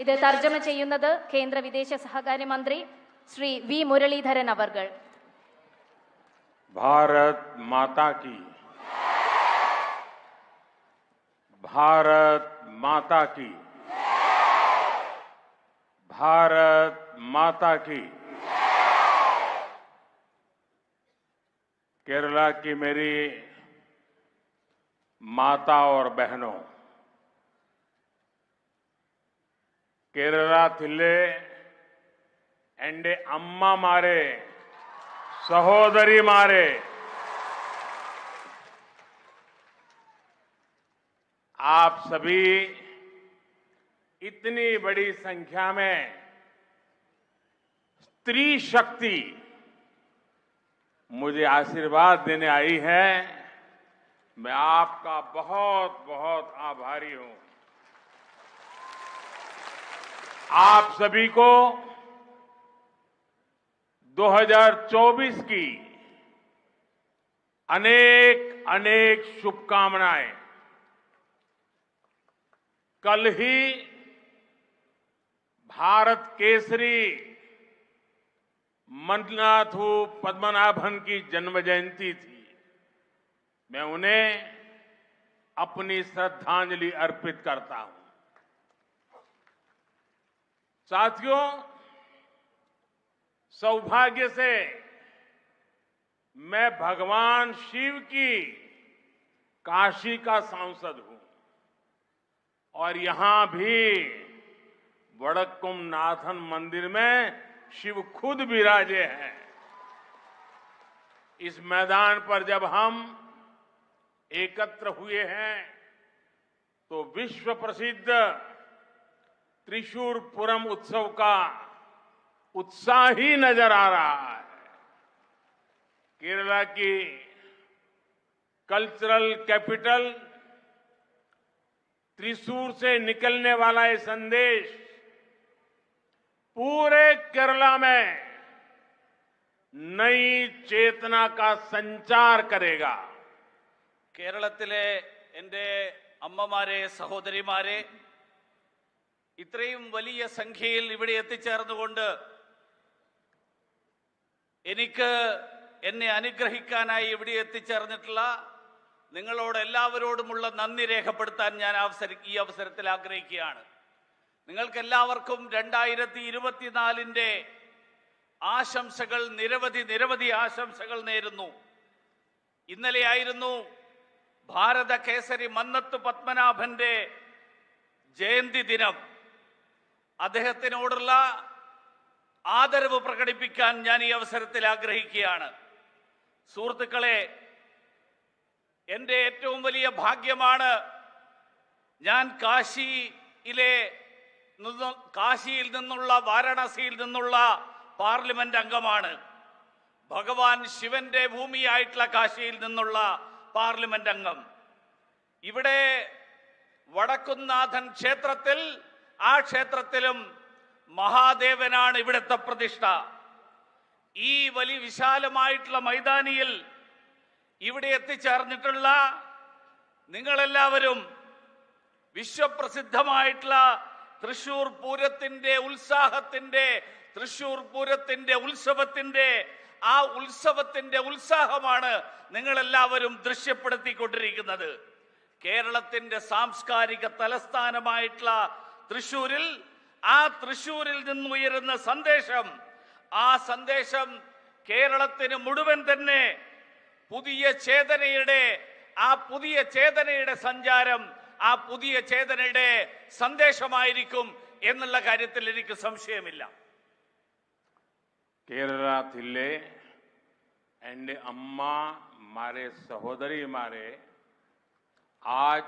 ഇത് തർജ്ജമ ചെയ്യുന്നത് കേന്ദ്ര വിദേശ സഹകാര്യ മന്ത്രി ശ്രീ വി മുരളീധരൻ അവർകൾ. भारत माता की, भारत माता की, भारत माता की। केरला की मेरी माता और बहनों, केरला थिल्ले एंडे अम्मा मारे सहोदरी मारे, आप सभी इतनी बड़ी संख्या में स्त्री शक्ति मुझे आशीर्वाद देने आई है। मैं आपका बहुत बहुत आभारी हूं। आप सभी को 2024 की अनेक अनेक शुभकामनाएं। कल ही भारत केसरी मन्नाथू पद्मनाभन की जन्म जयंती थी। मैं उन्हें अपनी श्रद्धांजलि अर्पित करता हूं। साथियों, सौभाग्य से मैं भगवान शिव की काशी का सांसद हूं और यहां भी वडक्कुम नाथन मंदिर में शिव खुद विराजे हैं। इस मैदान पर जब हम एकत्र हुए हैं तो विश्व प्रसिद्ध त्रिशूरपुरम उत्सव का उत्साह ही नजर आ रहा है। केरला की कल्चरल कैपिटल त्रिशूर से निकलने वाला ये संदेश पूरे केरला में नई चेतना का संचार करेगा। കേരളത്തിലെ എൻ്റെ അമ്മമാരെ, സഹോദരിമാരെ, ഇത്രയും വലിയ സംഖ്യയിൽ ഇവിടെ എത്തിച്ചേർന്നുകൊണ്ട് എനിക്ക് എന്നെ അനുഗ്രഹിക്കാനായി ഇവിടെ എത്തിച്ചേർന്നിട്ടുള്ള നിങ്ങളോട് എല്ലാവരോടുമുള്ള നന്ദി രേഖപ്പെടുത്താൻ ഞാൻ ഈ അവസരത്തിൽ ആഗ്രഹിക്കുകയാണ്. നിങ്ങൾക്ക് എല്ലാവർക്കും 2024 ആശംസകൾ, നിരവധി ആശംസകൾ നേരുന്നു. ഇന്നലെയായിരുന്നു ഭാരത കേസരി മന്നത്ത് പത്മനാഭന്റെ ജയന്തി ദിനം. അദ്ദേഹത്തിനോടുള്ള ആദരവ് പ്രകടിപ്പിക്കാൻ ഞാൻ ഈ അവസരത്തിൽ ആഗ്രഹിക്കുകയാണ്. സുഹൃത്തുക്കളെ, എൻ്റെ ഏറ്റവും വലിയ ഭാഗ്യമാണ് ഞാൻ കാശിയിൽ നിന്നുള്ള, വാരണാസിയിൽ നിന്നുള്ള പാർലമെന്റ് അംഗമാണ്. ഭഗവാൻ ശിവന്റെ ഭൂമിയായിട്ടുള്ള കാശിയിൽ നിന്നുള്ള പാർലമെന്റ് അംഗം. ഇവിടെ വടക്കുംനാഥൻ ക്ഷേത്രത്തിൽ, ആ ക്ഷേത്രത്തിലും മഹാദേവനാണ് ഇവിടുത്തെ പ്രതിഷ്ഠ. ഈ വലിയ വിശാലമായിട്ടുള്ള മൈതാനിയിൽ ഇവിടെ എത്തിച്ചേർന്നിട്ടുള്ള നിങ്ങളെല്ലാവരും വിശ്വപ്രസിദ്ധമായിട്ടുള്ള തൃശൂർ പൂരത്തിന്റെ ഉത്സാഹത്തിന്റെ, തൃശൂർ പൂരത്തിന്റെ ഉത്സവത്തിന്റെ, ആ ഉത്സവത്തിന്റെ ഉത്സാഹമാണ് നിങ്ങളെല്ലാവരും ദൃശ്യപ്പെടുത്തിക്കൊണ്ടിരിക്കുന്നത്. കേരളത്തിന്റെ സാംസ്കാരിക തലസ്ഥാനമായിട്ടുള്ള തൃശൂരിൽ, ആ തൃശൂരിൽ നിന്നുയരുന്ന സന്ദേശം, ആ സന്ദേശം കേരളത്തിന് മുഴുവൻ തന്നെ പുതിയ ചേതനയുടെ സഞ്ചാരം, ആ പുതിയ ചേതനയുടെ സന്ദേശമായിരിക്കും എന്നുള്ള കാര്യത്തിൽ എനിക്ക് സംശയമില്ല. केरला थिल्ले एंड अम्मा मारे सहोदरी मारे, आज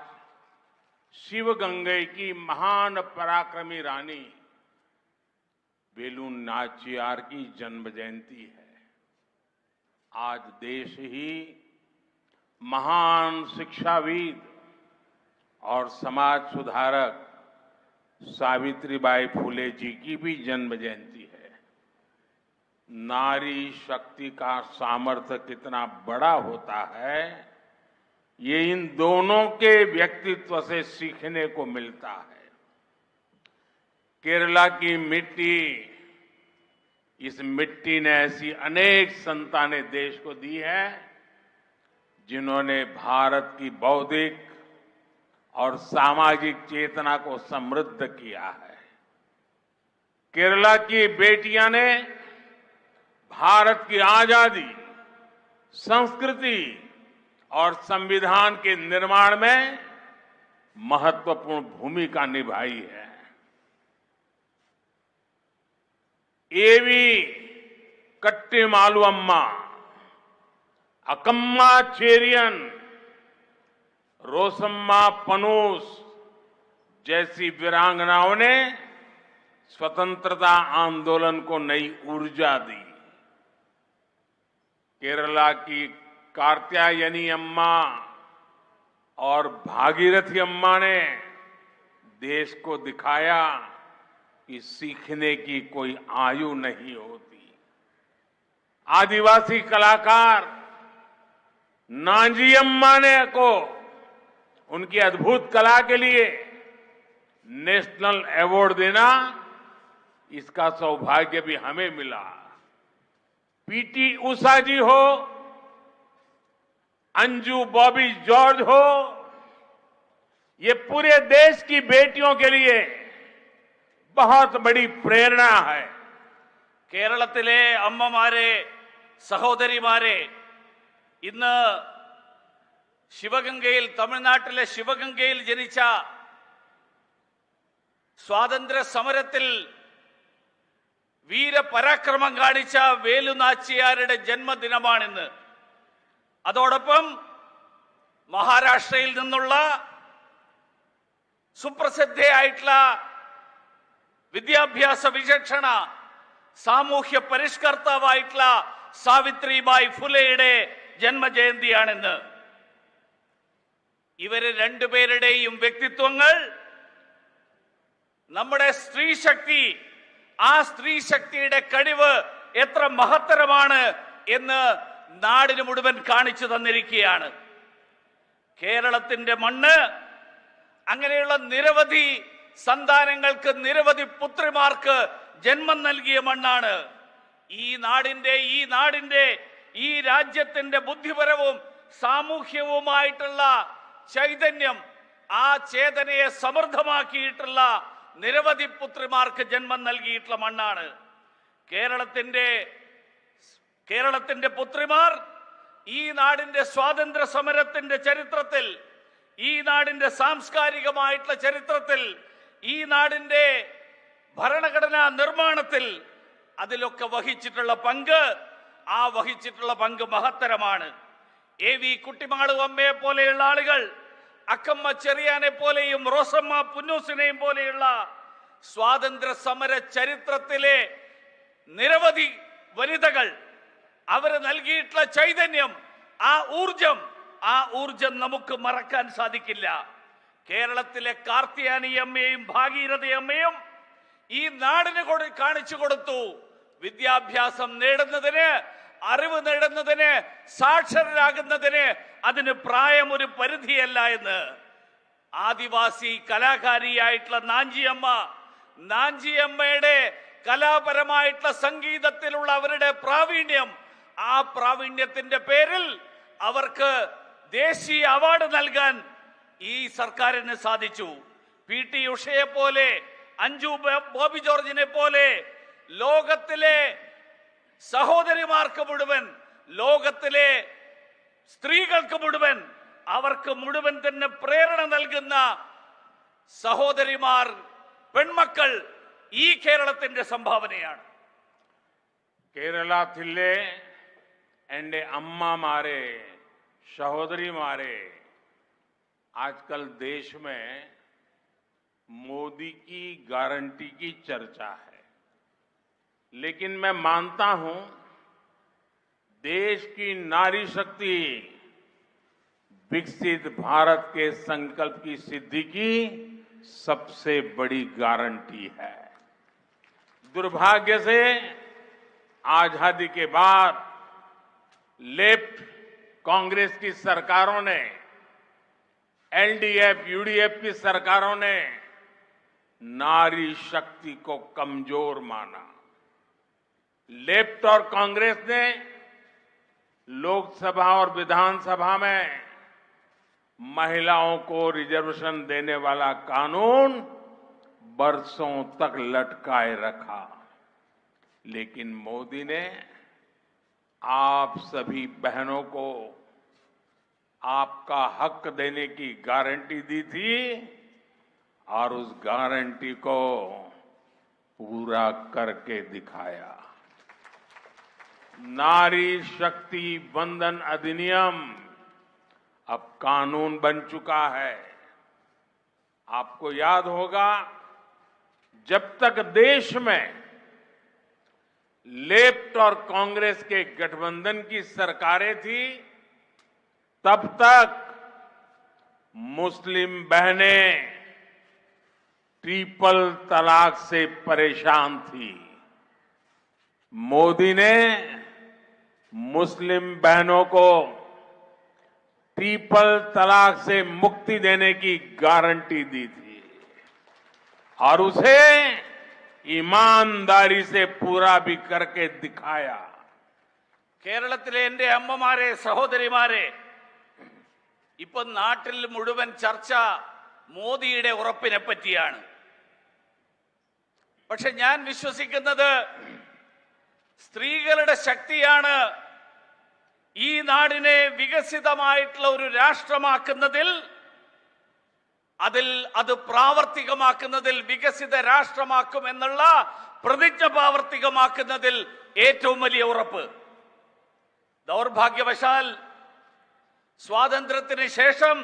शिवगंगई की महान पराक्रमी रानी वेलु नाचियार की जन्म जयंती है। आज देश ही महान शिक्षाविद और समाज सुधारक सावित्रीबाई फुले जी की भी जन्म जयंती है। नारी शक्ति का सामर्थ्य कितना बड़ा होता है, ये इन दोनों के व्यक्तित्व से सीखने को मिलता है। केरला की मिट्टी, इस मिट्टी ने ऐसी अनेक संतानें देश को दी है जिन्होंने भारत की बौद्धिक और सामाजिक चेतना को समृद्ध किया है। केरला की बेटियां ने भारत की आजादी, संस्कृति और संविधान के निर्माण में महत्वपूर्ण भूमिका निभाई है। एवी कट्टीमालु अम्मा, अकम्मा चेरियन, रोसम्मा पनूस जैसी वीरांगनाओं ने स्वतंत्रता आंदोलन को नई ऊर्जा दी। केरला की कात्यायनी अम्मा और भागीरथी अम्मा ने देश को दिखाया कि सीखने की कोई आयु नहीं होती। आदिवासी कलाकार नांजी अम्मा ने को उनकी अद्भुत कला के लिए नेशनल अवार्ड देना, इसका सौभाग्य भी हमें मिला। पीटी उषा जी हो, अंजू बॉबी जॉर्ज हो, ये पूरे देश की बेटियों के लिए बहुत बड़ी प्रेरणा है। കേരളത്തിലെ അമ്മമാരെ, സഹോദരിമാരെ, ഇന്ന് ശിവഗംഗയിൽ, തമിഴ്നാട്ടിലെ ശിവഗംഗയിൽ ജനിച്ച സ്വാതന്ത്ര്യ സമരത്തിൽ വീരപരാക്രമം കാണിച്ച വേലുനാച്ചിയാരുടെ ജന്മദിനമാണിന്ന്. അതോടൊപ്പം മഹാരാഷ്ട്രയിൽ നിന്നുള്ള സുപ്രസിദ്ധയായിട്ടുള്ള വിദ്യാഭ്യാസ വിചക്ഷണ സാമൂഹ്യ പരിഷ്കർത്താവായിട്ടുള്ള സാവിത്രിബായി ഫുലെയുടെ ജന്മജയന്തിയാണിന്ന്. ഇവര് രണ്ടുപേരുടെയും വ്യക്തിത്വങ്ങൾ നമ്മുടെ സ്ത്രീശക്തി, ആ സ്ത്രീശക്തിയുടെ കഴിവ് എത്ര മഹത്തരമാണ് എന്ന് നാടിന് മുഴുവൻ കാണിച്ചു തന്നിരിക്കുകയാണ്. കേരളത്തിന്റെ മണ്ണ് അങ്ങനെയുള്ള നിരവധി സന്താനങ്ങൾക്ക്, നിരവധി പുത്രിമാർക്ക് ജന്മം നൽകിയ മണ്ണാണ്. ഈ രാജ്യത്തിന്റെ ബുദ്ധിപരവും സാമൂഹ്യവുമായിട്ടുള്ള ചൈതന്യം, ആ ചേതനയെ സമൃദ്ധമാക്കിയിട്ടുള്ള നിരവധി പുത്രിമാർക്ക് ജന്മം നൽകിയിട്ടുള്ള മണ്ണാണ് കേരളത്തിന്റെ പുത്രിമാർ. ഈ നാടിന്റെ സ്വാതന്ത്ര്യ സമരത്തിന്റെ ചരിത്രത്തിൽ, ഈ നാടിന്റെ സാംസ്കാരികമായിട്ടുള്ള ചരിത്രത്തിൽ, ഈ നാടിന്റെ ഭരണഘടനാ നിർമ്മാണത്തിൽ അതിലൊക്കെ വഹിച്ചിട്ടുള്ള പങ്ക് മഹത്തരമാണ്. എ.വി. കുട്ടിമാളു അമ്മയെ പോലെയുള്ള ആളുകൾ, അക്കമ്മ ചെറിയാനെ പോലെയും റോസമ്മ പുന്നൂസിനെയും പോലെയുള്ള സ്വാതന്ത്ര്യ സമര ചരിത്രത്തിലെ നിരവധി വനിതകൾ, അവർ നൽകിയിട്ടുള്ള ചൈതന്യം, ആ ഊർജം നമുക്ക് മറക്കാൻ സാധിക്കില്ല. കേരളത്തിലെ കാർത്യായനി അമ്മയും ഭാഗീരഥി അമ്മയും ഈ നാടിന് കാണിച്ചു കൊടുത്തു. വിദ്യാഭ്യാസം നേടുന്നതിന്, അറിവ് നേടുന്നതിന്, സാക്ഷരരാകുന്നതിന് അതിന് പ്രായം ഒരു പരിധിയല്ല എന്ന്. ആദിവാസി കലാകാരിയായിട്ടുള്ള നാഞ്ചിയമ്മയുടെ കലാപരമായിട്ടുള്ള സംഗീതത്തിലുള്ള അവരുടെ പ്രാവീണ്യം, ആ പ്രാവീണ്യത്തിന്റെ പേരിൽ അവർക്ക് ദേശീയ അവാർഡ് നൽകാൻ ഈ സർക്കാരിന് സാധിച്ചു. പി.ടി. ഉഷയെ പോലെ, അഞ്ജു ബോബി ജോർജിനെ പോലെ ലോകത്തിലെ സഹോദരിമാർക്ക് മുഴുവൻ, ലോകത്തിലെ സ്ത്രീകൾക്ക് മുഴുവൻ, അവർക്ക് മുഴുവൻ തന്നെ പ്രേരണ നൽകുന്ന സഹോദരിമാർ, പെൺമക്കൾ ഈ കേരളത്തിന്റെ സംഭാവനയാണ്. കേരളത്തിലെ എൻ്റെ അമ്മമാരെ, സഹോദരിമാരെ, आजकल देश में मोदी की गारंटी की चर्चा है, लेकिन मैं मानता हूं देश की नारी शक्ति विकसित भारत के संकल्प की सिद्धि की सबसे बड़ी गारंटी है। दुर्भाग्य से आजादी के बाद लेफ्ट कांग्रेस की सरकारों ने, एलडीएफ, यूडीएफ की सरकारों ने नारी शक्ति को कमजोर माना। लेफ्ट और कांग्रेस ने लोकसभा और विधानसभा में महिलाओं को रिजर्वेशन देने वाला कानून बरसों तक लटकाए रखा, लेकिन मोदी ने आप सभी बहनों को आपका हक देने की गारंटी दी थी और उस गारंटी को पूरा करके दिखाया। नारी शक्ति वंदन अधिनियम अब कानून बन चुका है। आपको याद होगा, जब तक देश में लेफ्ट और कांग्रेस के गठबंधन की सरकारें थी, तब तक मुस्लिम बहनें ट्रिपल तलाक से परेशान थी। मोदी ने मुस्लिम बहनों को ट्रिपल तलाक से मुक्ति देने की गारंटी दी थी और उसे ईमानदारी से पूरा भी करके दिखाया। കേരളത്തിലെ എന്റെ അമ്മമാരെ, സഹോദരിമാരെ, ഇപ്പൊ നാട്ടിൽ മുഴുവൻ ചർച്ച മോദിയുടെ ഉറപ്പിനെ പറ്റിയാണ്. പക്ഷെ ഞാൻ വിശ്വസിക്കുന്നത് സ്ത്രീകളുടെ ശക്തിയാണ് ഈ നാടിനെ വികസിതമായിട്ടുള്ള ഒരു രാഷ്ട്രമാക്കുന്നതിൽ, അത് പ്രാവർത്തികമാക്കുന്നതിൽ, വികസിത രാഷ്ട്രമാക്കുമെന്നുള്ള പ്രതിജ്ഞ പ്രാവർത്തികമാക്കുന്നതിൽ ഏറ്റവും വലിയ ഉറപ്പ്. ദൗർഭാഗ്യവശാൽ സ്വാതന്ത്ര്യത്തിന് ശേഷം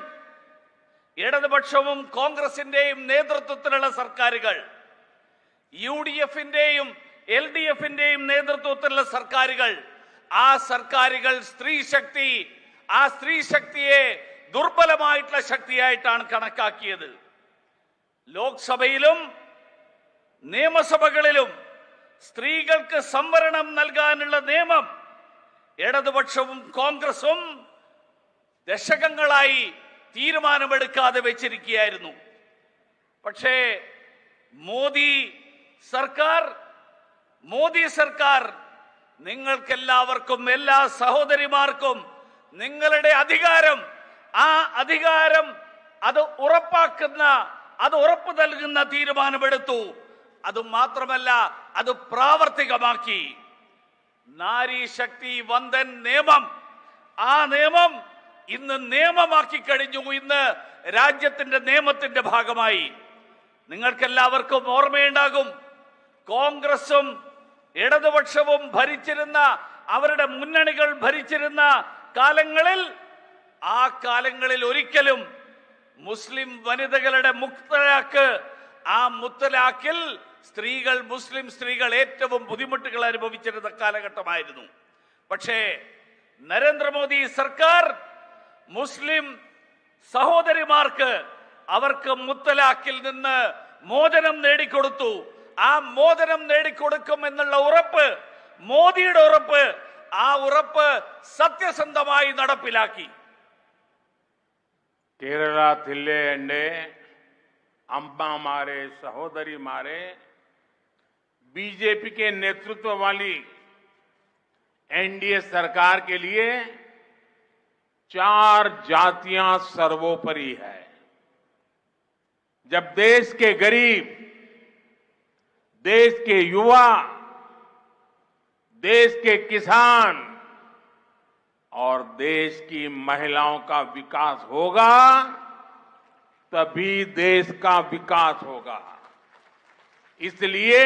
ഇടതുപക്ഷവും കോൺഗ്രസിന്റെയും നേതൃത്വത്തിലുള്ള സർക്കാരുകൾ, UDFന്റെയും LDFന്റെയും നേതൃത്വത്തിലുള്ള സർക്കാരുകൾ, ആ സർക്കാരുകൾ ആ സ്ത്രീ ശക്തിയെ ദുർബലമായിട്ടുള്ള ശക്തിയായിട്ടാണ് കണക്കാക്കിയത്. ലോക്സഭയിലും നിയമസഭകളിലും സ്ത്രീകൾക്ക് സംവരണം നൽകാനുള്ള നിയമം ഇടതുപക്ഷവും കോൺഗ്രസും ദശകങ്ങളായി തീരുമാനമെടുക്കാതെ വെച്ചിരിക്കുകയായിരുന്നു. പക്ഷേ മോദി സർക്കാർ നിങ്ങൾക്കെല്ലാവർക്കും, എല്ലാ സഹോദരിമാർക്കും നിങ്ങളുടെ അധികാരം, ആ അധികാരം അത് ഉറപ്പ് നൽകുന്ന തീരുമാനമെടുത്തു. അതുമാത്രമല്ല, അത് പ്രാവർത്തികമാക്കി. നാരി ശക്തി വന്ദൻ നിയമം, ആ നിയമം ഇന്ന് നിയമമാക്കി കഴിഞ്ഞു. ഇന്ന് രാജ്യത്തിന്റെ നിയമത്തിന്റെ ഭാഗമായി. നിങ്ങൾക്കെല്ലാവർക്കും ഓർമ്മയുണ്ടാകും, കോൺഗ്രസും ഇടതുപക്ഷവും ഭരിച്ചിരുന്ന, അവരുടെ മുന്നണികൾ ഭരിച്ചിരുന്ന കാലങ്ങളിൽ, ആ കാലങ്ങളിൽ ഒരിക്കലും മുസ്ലിം വനിതകളുടെ ആ മുത്തലാഖിൽ മുസ്ലിം സ്ത്രീകൾ ഏറ്റവും ബുദ്ധിമുട്ടുകൾ അനുഭവിച്ചിരുന്ന കാലഘട്ടമായിരുന്നു. പക്ഷേ നരേന്ദ്രമോദി സർക്കാർ മുസ്ലിം സഹോദരിമാർക്ക് അവർക്ക് മുത്തലാഖിൽ നിന്ന് മോചനം നേടിക്കൊടുത്തു. ആ മോചനം നേടിക്കൊടുക്കും എന്നുള്ള ഉറപ്പ്, മോദിയുടെ ഉറപ്പ്, ആ ഉറപ്പ് സത്യസന്ധമായി നടപ്പിലാക്കി. കേരള ജില്ലേ എന്റെ अम्मामारे, सहोदरी मारे, बीजेपी के नेतृत्व वाली एनडीए सरकार के लिए 4 जातियां सर्वोपरि है। जब देश के गरीब, देश के युवा, देश के किसान और देश की महिलाओं का विकास होगा, तभी देश का विकास होगा। इसलिए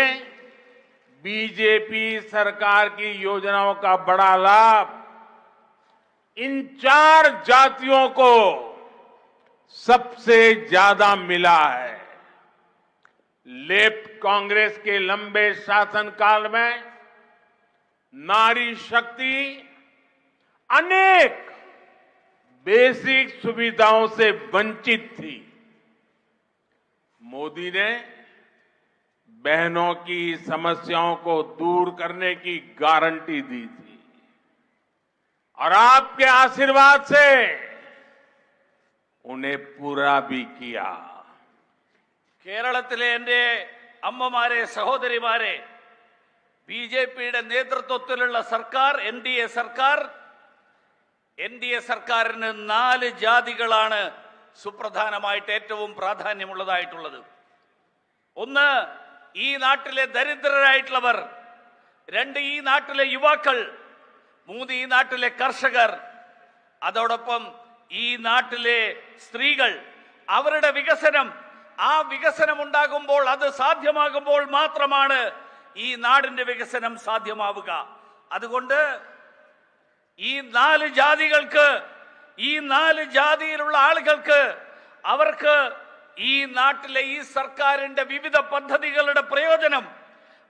बीजेपी सरकार की योजनाओं का बड़ा लाभ इन 4 जातियों को सबसे ज्यादा मिला है। लेफ्ट कांग्रेस के लंबे शासनकाल में नारी शक्ति अनेक बेसिक सुविधाओं से वंचित थी। मोदी ने बहनों की समस्याओं को दूर करने की गारंटी दी थी और आपके आशीर्वाद से उन्हें पूरा भी किया। കേരളത്തിലെ എൻ്റെ അമ്മമാരെ, സഹോദരിമാരെ, ബി.ജെ.പിയുടെ നേതൃത്വത്തിലുള്ള സർക്കാർ, എൻ ഡി എ സർക്കാരിന് 4 ജാതികളാണ് സുപ്രധാനമായിട്ട് ഏറ്റവും പ്രാധാന്യമുള്ളതായിട്ടുള്ളത്. ഒന്ന്, ഈ നാട്ടിലെ ദരിദ്രരായിട്ടുള്ളവർ. 2, ഈ നാട്ടിലെ യുവാക്കൾ. 3, ഈ നാട്ടിലെ കർഷകർ. അതോടൊപ്പം ഈ നാട്ടിലെ സ്ത്രീകൾ. അവരുടെ വികസനം, ആ വികസനം ഉണ്ടാകുമ്പോൾ, അത് സാധ്യമാകുമ്പോൾ മാത്രമാണ് ഈ നാടിന്റെ വികസനം സാധ്യമാവുക. അതുകൊണ്ട് ഈ 4 ജാതികൾക്ക്, ഈ 4 ജാതിയിലുള്ള ആളുകൾക്ക്, അവർക്ക് ഈ നാട്ടിലെ ഈ സർക്കാരിന്റെ വിവിധ പദ്ധതികളുടെ പ്രയോജനം,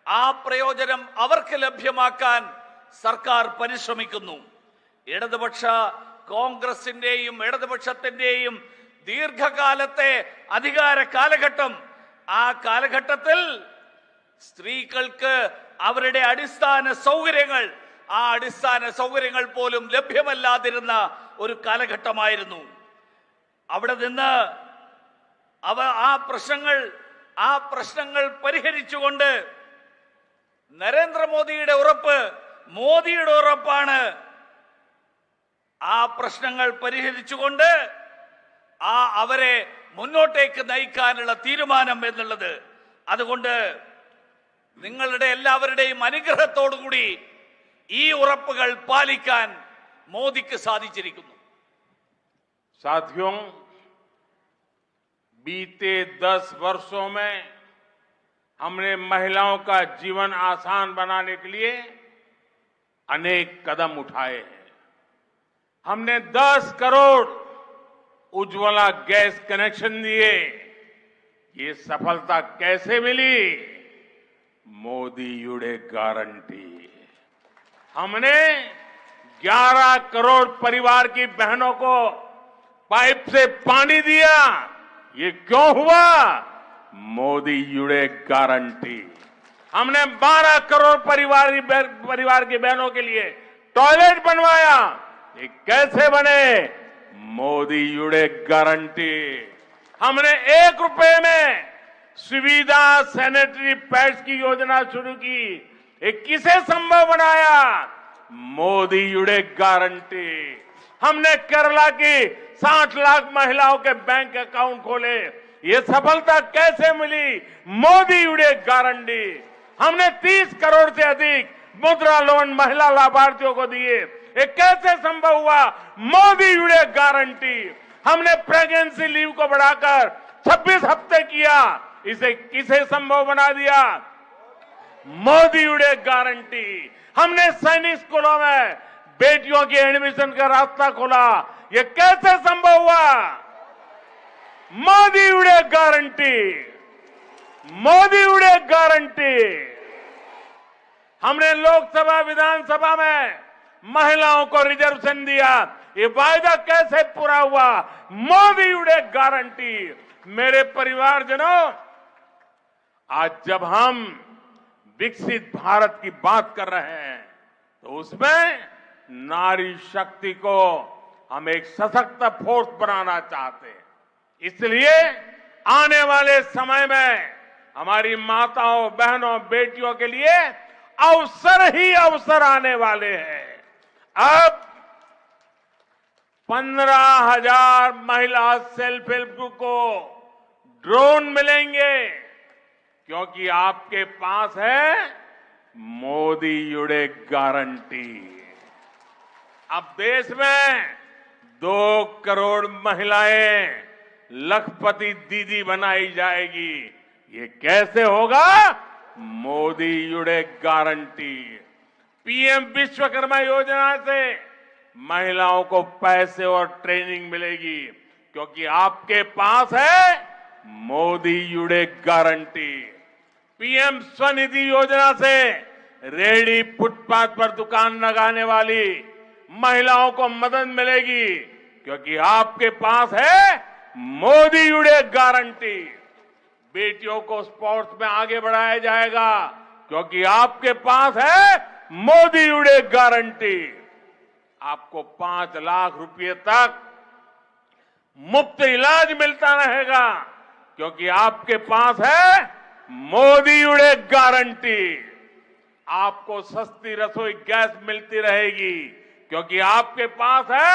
ആ പ്രയോജനം അവർക്ക് ലഭ്യമാക്കാൻ സർക്കാർ പരിശ്രമിക്കുന്നു. ഇടതുപക്ഷ കോൺഗ്രസിന്റെയും ഇടതുപക്ഷത്തിന്റെയും ദീർഘകാലത്തെ അധികാര കാലഘട്ടം, ആ കാലഘട്ടത്തിൽ സ്ത്രീകൾക്ക് അവരുടെ അടിസ്ഥാന സൗകര്യങ്ങൾ, ആ അടിസ്ഥാന സൗകര്യങ്ങൾ പോലും ലഭ്യമല്ലാതിരുന്ന ഒരു കാലഘട്ടമായിരുന്നു. അവിടെ നിന്ന് ആ പ്രശ്നങ്ങൾ പരിഹരിച്ചുകൊണ്ട് നരേന്ദ്രമോദിയുടെ ഉറപ്പ്, മോദിയുടെ ഉറപ്പാണ്. ആ പ്രശ്നങ്ങൾ പരിഹരിച്ചുകൊണ്ട് അവരെ മുന്നോട്ടേക്ക് നയിക്കാനുള്ള തീരുമാനം എന്നുള്ളത്. അതുകൊണ്ട് നിങ്ങളുടെ എല്ലാവരുടെയും അനുഗ്രഹത്തോടുകൂടി ഈ ഉറപ്പുകൾ പാലിക്കാൻ മോദിക്ക് സാധിച്ചിരിക്കുന്നു. साथियों, बीते 10 वर्षों में हमने महिलाओं का जीवन आसान बनाने के लिए अनेक कदम उठाए हैं. हमने 10 करोड़ उज्ज्वला गैस कनेक्शन दिए. ये सफलता कैसे मिली? मोदी युडे गारंटी. हमने 11 करोड़ परिवार की बहनों को पाइप से पानी दिया. ये क्यों हुआ? मोदी युडे गारंटी. हमने 12 करोड़ परिवार की बहनों के लिए टॉयलेट बनवाया. ये कैसे बने? मोदी युडे गारंटी. हमने 1 रुपए में सुविधा सैनिटरी पैड्स की योजना शुरू की. ये किसे संभव बनाया? मोदी युडे गारंटी. हमने केरला की 60 लाख महिलाओं के बैंक अकाउंट खोले. ये सफलता कैसे मिली? मोदी युडे गारंटी. हमने 30 करोड़ से अधिक मुद्रा लोन महिला लाभार्थियों को दिए. ये कैसे संभव हुआ? मोदी युडे गारंटी. हमने प्रेगनेंसी लीव को बढ़ाकर 26 हफ्ते किया. इसे किसे संभव बना दिया? मोदी युडे गारंटी. हमने सैनिक स्कूलों में बेटियों की एडमिशन का रास्ता खोला. ये कैसे संभव हुआ? मोदी युडे गारंटी. मोदी युडे गारंटी. हमने लोकसभा विधानसभा में महिलाओं को रिजर्वेशन दिया. ये वायदा कैसे पूरा हुआ? मोदी युडे गारंटी. मेरे परिवारजनों, आज जब हम विकसित भारत की बात कर रहे हैं तो उसमें नारी शक्ति को हम एक सशक्त फोर्स बनाना चाहते हैं. इसलिए आने वाले समय में हमारी माताओं, बहनों, बेटियों के लिए अवसर ही अवसर आने वाले हैं. अब 15,000 महिला सेल्फ हेल्प ग्रुप को ड्रोन मिलेंगे क्योंकि आपके पास है मोदी युडे गारंटी. अब देश में 2 करोड़ महिलाएं लखपति दीदी बनाई जाएगी. ये कैसे होगा? मोदी युडे गारंटी. पीएम विश्वकर्मा योजना से महिलाओं को पैसे और ट्रेनिंग मिलेगी क्योंकि आपके पास है मोदी युडे गारंटी. पीएम स्वनिधि योजना से रेहड़ी फुटपाथ पर दुकान लगाने वाली महिलाओं को मदद मिलेगी क्योंकि आपके पास है मोदी युडे गारंटी. बेटियों को स्पोर्ट्स में आगे बढ़ाया जाएगा क्योंकि आपके पास है मोदी युडे गारंटी. आपको 5 लाख रुपए तक मुफ्त इलाज मिलता रहेगा क्योंकि आपके पास है मोदीयुडे गारंटी। आपको सस्ती रसोई गैस मिलती रहेगी क्योंकि आपके पास है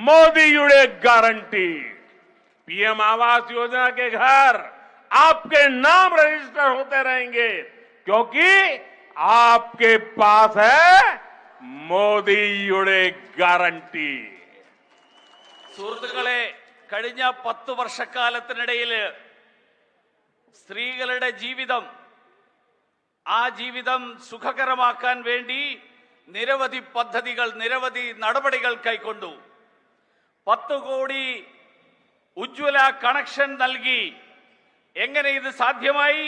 मोदीयुडे गारंटी। पीएम आवास योजना के घर आपके नाम रजिस्टर होते रहेंगे क्योंकि आपके पास है മോദിയുടെ ഗ്യാരണ്ടി। സുഹൃത്തുക്കളെ, കഴിഞ്ഞ 10 വർഷക്കാലത്തിനിടയിൽ സ്ത്രീകളുടെ ജീവിതം സുഖകരമാക്കാൻ വേണ്ടി നിരവധി പദ്ധതികൾ, നിരവധി നടപടികൾ കൈക്കൊണ്ടു. 10 കോടി ഉജ്ജ്വല കണക്ഷൻ നൽകി. എങ്ങനെ ഇത് സാധ്യമായി?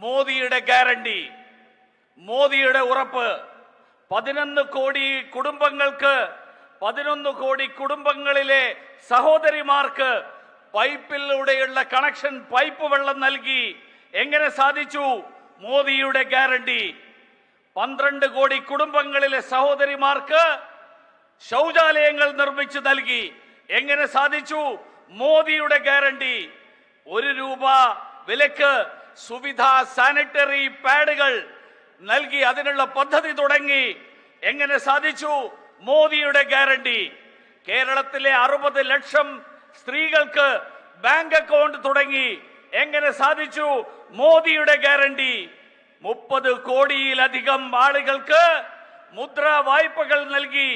മോദിയുടെ ഗ്യാരണ്ടി, മോദിയുടെ ഉറപ്പ്. 11 കോടി കുടുംബങ്ങൾക്ക്, 11 കോടി കുടുംബങ്ങളിലെ സഹോദരിമാർക്ക് പൈപ്പിലൂടെയുള്ള കണക്ഷൻ, പൈപ്പ് വെള്ളം നൽകി. എങ്ങനെ സാധിച്ചു? മോദിയുടെ ഗ്യാരണ്ടി. 12 കോടി കുടുംബങ്ങളിലെ സഹോദരിമാർക്ക് ശൗചാലയങ്ങൾ നിർമ്മിച്ചു നൽകി. എങ്ങനെ സാധിച്ചു? മോദിയുടെ ഗ്യാരണ്ടി. 1 രൂപ വിലക്ക് സുവിധ സാനിറ്ററി പാഡുകൾ നൽകി അതിനുള്ള പദ്ധതി തുടങ്ങി. എങ്ങനെ സാധിച്ചു? മോദിയുടെ ഗ്യാരണ്ടി. കേരളത്തിലെ 60 ലക്ഷം സ്ത്രീകൾക്ക് ബാങ്ക് അക്കൗണ്ട് തുടങ്ങി. എങ്ങനെ സാധിച്ചു? മോദിയുടെ ഗ്യാരണ്ടി. 30 കോടിയിലധികം ആളുകൾക്ക് മുദ്രാ വായ്പകൾ നൽകി.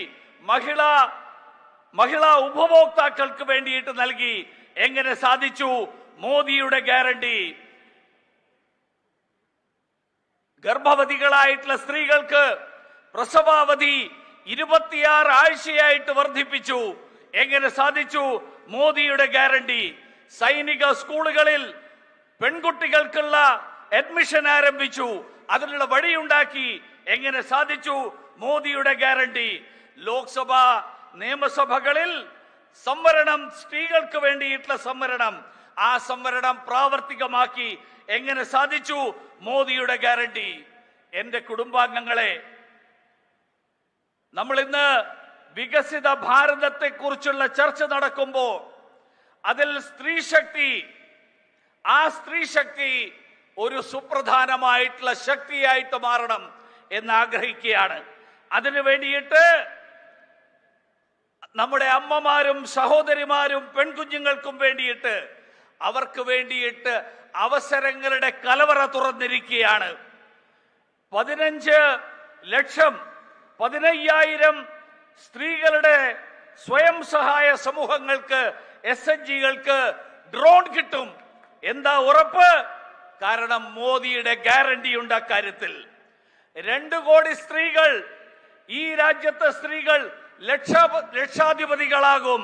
മഹിളാ ഉപഭോക്താക്കൾക്ക് വേണ്ടിയിട്ട് നൽകി. എങ്ങനെ സാധിച്ചു? മോദിയുടെ ഗ്യാരണ്ടി. ഗർഭവതികളായിട്ടുള്ള സ്ത്രീകൾക്ക് പ്രസവാവധി 26 ആഴ്ചയായിട്ട് വർദ്ധിപ്പിച്ചു. എങ്ങനെ സാധിച്ചു? മോദിയുടെ ഗ്യാരണ്ടി. സൈനിക സ്കൂളുകളിൽ പെൺകുട്ടികൾക്കുള്ള അഡ്മിഷൻ ആരംഭിച്ചു. അതിനുള്ള വഴിയുണ്ടാക്കി. എങ്ങനെ സാധിച്ചു? മോദിയുടെ ഗ്യാരണ്ടി. ലോക്സഭ, നിയമസഭകളിൽ സംവരണം, സ്ത്രീകൾക്ക് വേണ്ടിയിട്ടുള്ള സംവരണം, ആ സംവരണം പ്രാവർത്തികമാക്കി. എങ്ങനെ സാധിച്ചു? മോദിയുടെ ഗ്യാരണ്ടി. എന്റെ കുടുംബാംഗങ്ങളെ, നമ്മൾ ഇന്ന് വികസിത ഭാരതത്തെ കുറിച്ചുള്ള ചർച്ച നടക്കുമ്പോൾ അതിൽ സ്ത്രീ ശക്തി ഒരു സുപ്രധാനമായിട്ടുള്ള ശക്തിയായിട്ട് മാറണം എന്ന് ആഗ്രഹിക്കുകയാണ്. അതിനു വേണ്ടിയിട്ട് നമ്മുടെ അമ്മമാരും സഹോദരിമാരും പെൺകുഞ്ഞുങ്ങൾക്കും വേണ്ടിയിട്ട്, അവർക്ക് വേണ്ടിയിട്ട് അവസരങ്ങളുടെ കലവറ തുറന്നിരിക്കുകയാണ്. 15,000 സ്ത്രീകളുടെ സ്വയം സഹായ സമൂഹങ്ങൾക്ക്, SHGകൾക്ക് ഡ്രോൺ കിട്ടും. എന്താ ഉറപ്പ്? കാരണം മോദിയുടെ ഗ്യാരണ്ടി ഉണ്ട് അക്കാര്യത്തിൽ. 2 കോടി സ്ത്രീകൾ, ഈ രാജ്യത്തെ സ്ത്രീകൾ ലക്ഷാധിപതികളാകും.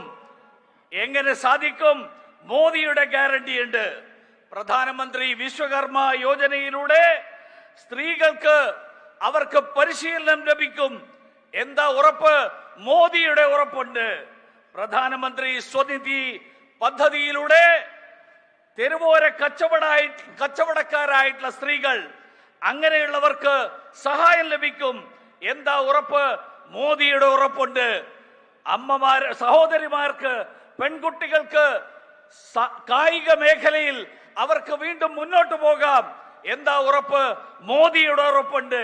എങ്ങനെ സാധിക്കും? മോദിയുടെ ഗ്യാരണ്ടി ഉണ്ട്. പ്രധാനമന്ത്രി വിശ്വകർമ്മ യോജനയിലൂടെ സ്ത്രീകൾക്ക് അവർക്ക് പരിശീലനം ലഭിക്കും. എന്താ ഉറപ്പ്? മോദിയുടെ ഉറപ്പുണ്ട്. പ്രധാനമന്ത്രി സ്വനിധി പദ്ധതിയിലൂടെ തെരുവോര കച്ചവടക്കാരായിട്ടുള്ള സ്ത്രീകൾ, അങ്ങനെയുള്ളവർക്ക് സഹായം ലഭിക്കും. എന്താ ഉറപ്പ്? മോദിയുടെ ഉറപ്പുണ്ട്. സഹോദരിമാർക്ക്, പെൺകുട്ടികൾക്ക് കായിക മേഖലയിൽ അവർക്ക് വീണ്ടും മുന്നോട്ട് പോകാം. എന്താ ഉറപ്പ്? മോദിയുടെ ഉറപ്പുണ്ട്.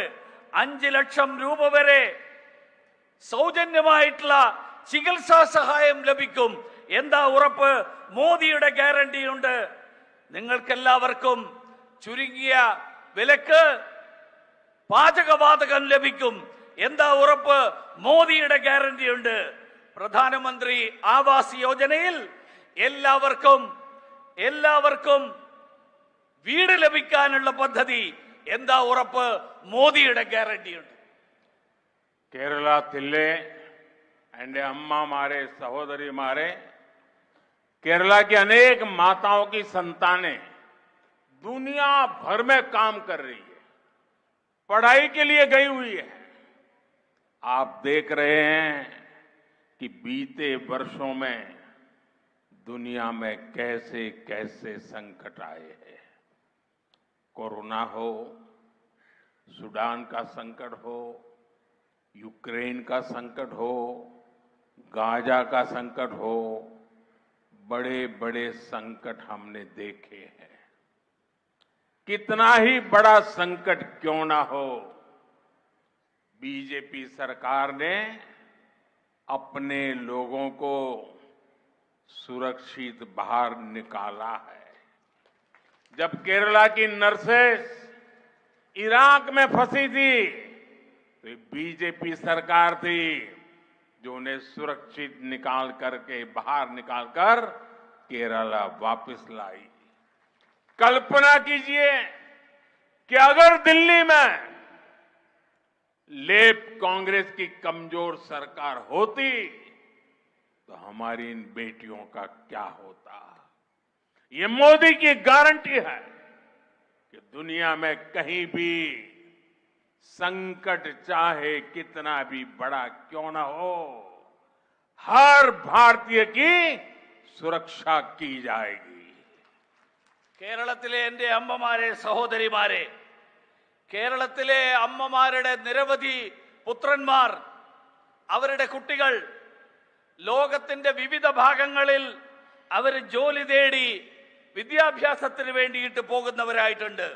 5 ലക്ഷം രൂപ വരെ സൗജന്യമായിട്ടുള്ള ചികിത്സാ സഹായം ലഭിക്കും. എന്താ ഉറപ്പ്? മോദിയുടെ ഗ്യാരണ്ടി ഉണ്ട്. നിങ്ങൾക്കെല്ലാവർക്കും ചുരുങ്ങിയ വിലക്ക് പാചകവാതകം ലഭിക്കും. എന്താ ഉറപ്പ്? മോദിയുടെ ഗ്യാരണ്ടി ഉണ്ട്. പ്രധാനമന്ത്രി ആവാസ് യോജനയിൽ എല്ലാവർക്കും വീട് ലഭിക്കാനുള്ള പദ്ധതി. എന്താ ഉറപ്പ്? മോദിയുടെ ഗ്യാരണ്ടി ഉണ്ട്. കേരളത്തിലെ എൻ്റെ അമ്മമാരെ, സഹോദരിമാരെ, केरला की अनेक माताओं की संतानें दुनिया भर में काम कर रही है, पढ़ाई के लिए गई हुई है। आप देख रहे हैं कि बीते वर्षों में दुनिया में कैसे कैसे संकट आए हैं। कोरोना हो, सूडान का संकट हो, यूक्रेन का संकट हो, गाजा का संकट हो, बड़े बड़े संकट हमने देखे हैं। कितना ही बड़ा संकट क्यों ना हो, बीजेपी सरकार ने अपने लोगों को सुरक्षित बाहर निकाला है। जब केरला की नर्सेस इराक में फंसी थी तो बीजेपी सरकार थी जो उन्हें सुरक्षित निकाल करके बाहर निकालकर केरला वापस लाई। कल्पना कीजिए कि अगर दिल्ली में लेफ्ट कांग्रेस की कमजोर सरकार होती तो हमारी इन बेटियों का क्या होता। ये मोदी की गारंटी है कि दुनिया में कहीं भी संकट चाहे कितना भी बड़ा क्यों ना हो, हर भारतीय की സുരക്ഷാ की जाएगी। കേരളത്തിലെ എൻ്റെ അമ്മമാരെ, സഹോദരിമാരെ, കേരളത്തിലെ അമ്മമാരുടെ നിരവധി പുത്രന്മാർ, അവരുടെ കുട്ടികൾ ലോകത്തിന്റെ വിവിധ ഭാഗങ്ങളിൽ അവർ ജോലി തേടി വിദ്യാഭ്യാസത്തിന് വേണ്ടിയിട്ട് പോകുന്നവരായിട്ടുണ്ട്.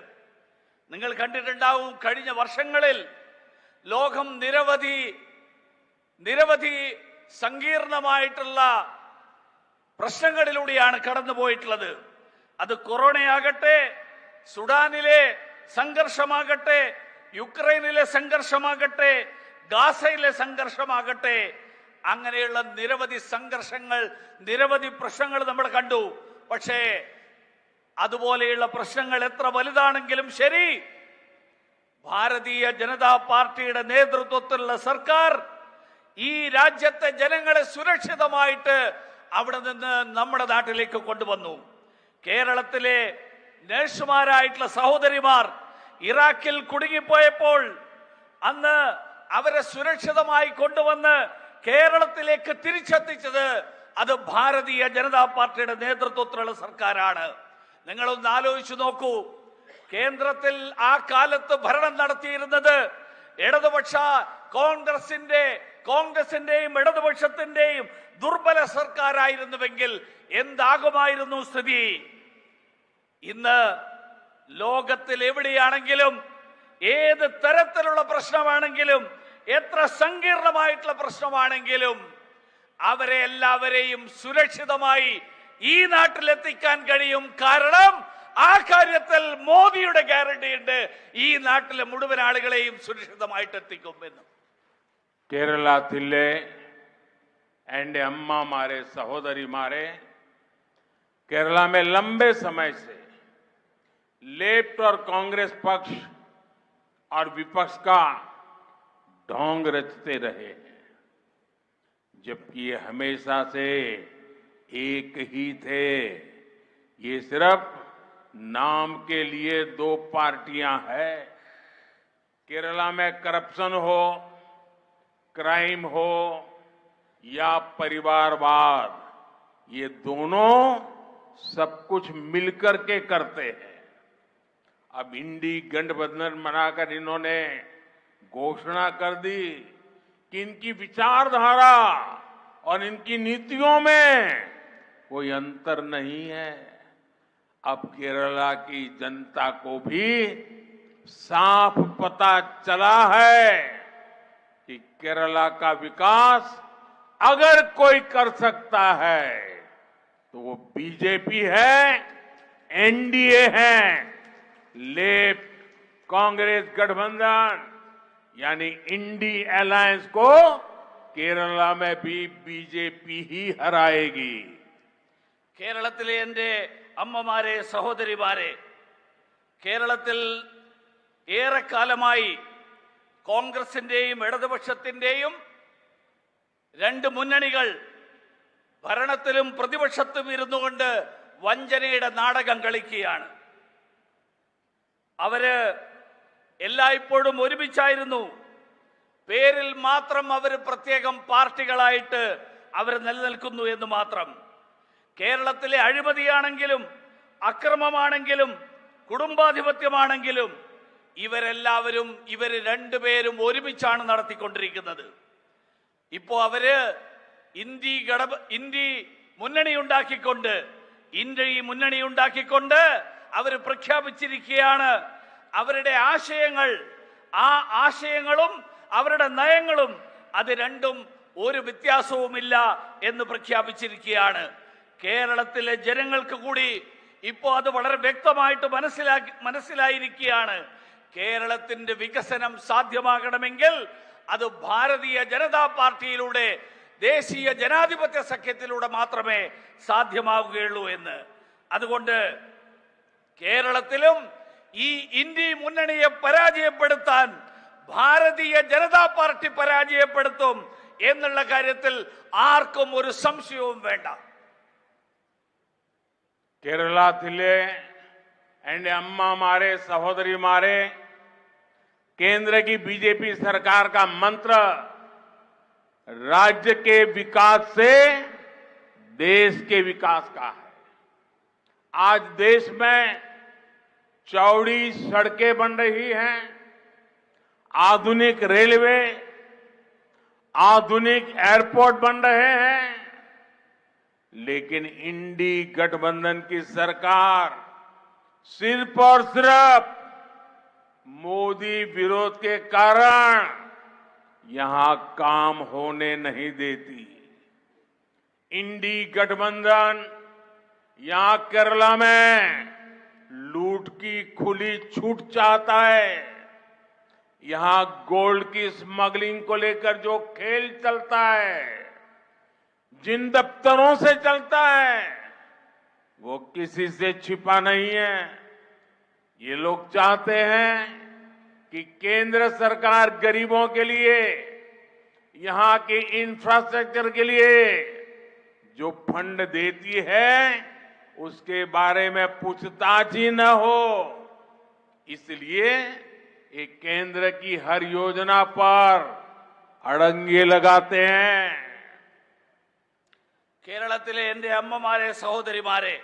നിങ്ങൾ കണ്ടിട്ടുണ്ടാവും, കഴിഞ്ഞ വർഷങ്ങളിൽ ലോകം നിരവധി സങ്കീർണമായിട്ടുള്ള പ്രശ്നങ്ങളിലൂടെയാണ് കടന്നുപോയിട്ടുള്ളത്. അത് കൊറോണയാകട്ടെ, സുഡാനിലെ സംഘർഷമാകട്ടെ, യുക്രൈനിലെ സംഘർഷമാകട്ടെ, ഗാസയിലെ സംഘർഷമാകട്ടെ, അങ്ങനെയുള്ള നിരവധി സംഘർഷങ്ങൾ, നിരവധി പ്രശ്നങ്ങൾ നമ്മൾ കണ്ടു. പക്ഷേ അതുപോലെയുള്ള പ്രശ്നങ്ങൾ എത്ര വലുതാണെങ്കിലും ശരി, ഭാരതീയ ജനതാ പാർട്ടിയുടെ നേതൃത്വത്തിലുള്ള സർക്കാർ ഈ രാജ്യത്തെ ജനങ്ങളെ സുരക്ഷിതമായിട്ട് അവിടെ നിന്ന് നമ്മുടെ നാട്ടിലേക്ക് കൊണ്ടുവന്നു. കേരളത്തിലെ നഴ്സുമാരായിട്ടുള്ള സഹോദരിമാർ ഇറാഖിൽ കുടുങ്ങിപ്പോയപ്പോൾ അന്ന് അവരെ സുരക്ഷിതമായി കൊണ്ടുവന്ന് കേരളത്തിലേക്ക് തിരിച്ചെത്തിച്ചത് അത് ഭാരതീയ ജനതാ പാർട്ടിയുടെ നേതൃത്വത്തിലുള്ള സർക്കാരാണ്. നിങ്ങളൊന്ന് ആലോചിച്ചു നോക്കൂ, കേന്ദ്രത്തിൽ ആ കാലത്ത് ഭരണം നടത്തിയിരുന്നത് ഇടതുപക്ഷ കോൺഗ്രസിന്റെയും ഇടതുപക്ഷത്തിന്റെയും ദുർബല സർക്കാരായിരുന്നുവെങ്കിൽ എന്താകുമായിരുന്നു സ്ഥിതി? ഇന്ന് ലോകത്തിൽ എവിടെയാണെങ്കിലും, ഏത് തരത്തിലുള്ള പ്രശ്നമാണെങ്കിലും, എത്ര സങ്കീർണമായിട്ടുള്ള പ്രശ്നമാണെങ്കിലും അവരെ എല്ലാവരെയും സുരക്ഷിതമായി ഈ നാട്ടിലെത്തിക്കാൻ കഴിയും. കാരണം ആ കാര്യത്തിൽ മോദിയുടെ ഗ്യാരണ്ടി ഉണ്ട്, ഈ നാട്ടിലെ മുഴുവൻ ആളുകളെയും സുരക്ഷിതമായിട്ട് എത്തിക്കുമെന്ന്. കേരളത്തിലെ എൻ്റെ അമ്മമാരെ, സഹോദരിമാരെ, केरला में लंबे समय से लेफ्ट और कांग्रेस पक्ष और विपक्ष का ढोंग रचते रहे हैं, जबकि ये हमेशा से एक ही थे। ये सिर्फ नाम के लिए दो पार्टियां हैं। केरला में करप्शन हो, क्राइम हो या परिवारवाद, ये दोनों सब कुछ मिलकर के करते हैं। अब इंडी गठबंधन बनाकर इन्होंने घोषणा कर दी कि इनकी विचारधारा और इनकी नीतियों में कोई अंतर नहीं है। अब केरला की जनता को भी साफ पता चला है कि केरला का विकास अगर कोई कर सकता है तो वो बीजेपी है, एनडीए है। लेफ्ट कांग्रेस गठबंधन यानी इंडी अलायंस को केरला में भी बीजेपी ही हराएगी। കേരളത്തിലെ എൻ്റെ അമ്മമാരെ, സഹോദരിമാരെ, കേരളത്തിൽ ഏറെക്കാലമായി കോൺഗ്രസിന്റെയും ഇടതുപക്ഷത്തിന്റെയും രണ്ട് മുന്നണികൾ ഭരണത്തിലും പ്രതിപക്ഷത്തും ഇരുന്നുകൊണ്ട് വഞ്ചനയുടെ നാടകം കളിക്കുകയാണ്. അവര് എല്ലായ്പ്പോഴും ഒരുമിച്ചായിരുന്നു. പേരിൽ മാത്രം അവർ പ്രത്യേകം പാർട്ടികളായിട്ട് അവർ നിലനിൽക്കുന്നു എന്ന് മാത്രം. കേരളത്തിലെ അഴിമതിയാണെങ്കിലും, അക്രമമാണെങ്കിലും, കുടുംബാധിപത്യമാണെങ്കിലും ഇവരെല്ലാവരും, ഇവര് രണ്ടുപേരും ഒരുമിച്ചാണ് നടത്തിക്കൊണ്ടിരിക്കുന്നത്. ഇപ്പോ അവര് ഇന്ത്യ മുന്നണിയുണ്ടാക്കിക്കൊണ്ട് അവർ പ്രഖ്യാപിച്ചിരിക്കുകയാണ് അവരുടെ ആശയങ്ങൾ. ആ ആശയങ്ങളും അവരുടെ നയങ്ങളും അത് രണ്ടും ഒരു വ്യത്യാസവുമില്ല എന്ന് പ്രഖ്യാപിച്ചിരിക്കുകയാണ്. കേരളത്തിലെ ജനങ്ങൾക്ക് കൂടി ഇപ്പോൾ അത് വളരെ വ്യക്തമായിട്ട് മനസ്സിലായിരിക്കുകയാണ്. കേരളത്തിന്റെ വികസനം സാധ്യമാകണമെങ്കിൽ അത് ഭാരതീയ ജനതാ പാർട്ടിയിലൂടെ, ദേശീയ ജനാധിപത്യ സഖ്യത്തിലൂടെ മാത്രമേ സാധ്യമാവുകയുള്ളൂ എന്ന്. അതുകൊണ്ട് കേരളത്തിലും ഈ ഇന്ത്യ മുന്നണിയെ പരാജയപ്പെടുത്താൻ ഭാരതീയ ജനതാ പാർട്ടി പരാജയപ്പെടുത്തും എന്നുള്ള കാര്യത്തിൽ ആർക്കും ഒരു സംശയവും വേണ്ട. കേരളത്തിലെ എന്റെ അമ്മമാരെ, സഹോദരിമാരെ, केंद्र की बीजेपी सरकार का मंत्र राज्य के विकास से देश के विकास का है। आज देश में चौड़ी सड़कें बन रही हैं, आधुनिक रेलवे, आधुनिक एयरपोर्ट बन रहे हैं, लेकिन इंडी गठबंधन की सरकार सिर्फ और सिर्फ मोदी विरोध के कारण यहां काम होने नहीं देती। इंडी गठबंधन यहां केरला में लूट की खुली छूट चाहता है। यहां गोल्ड की स्मगलिंग को लेकर जो खेल चलता है, जिन दफ्तरों से चलता है, वो किसी से छिपा नहीं है। ये लोग चाहते हैं कि केंद्र सरकार गरीबों के लिए, यहां के इंफ्रास्ट्रक्चर के लिए जो फंड देती है उसके बारे में पूछताछ ही न हो। इसलिए ये केंद्र की हर योजना पर अड़ंगे लगाते हैं। കേരളത്തിലെ എൻ്റെ അമ്മമാരെ, സഹോദരിമാരെ,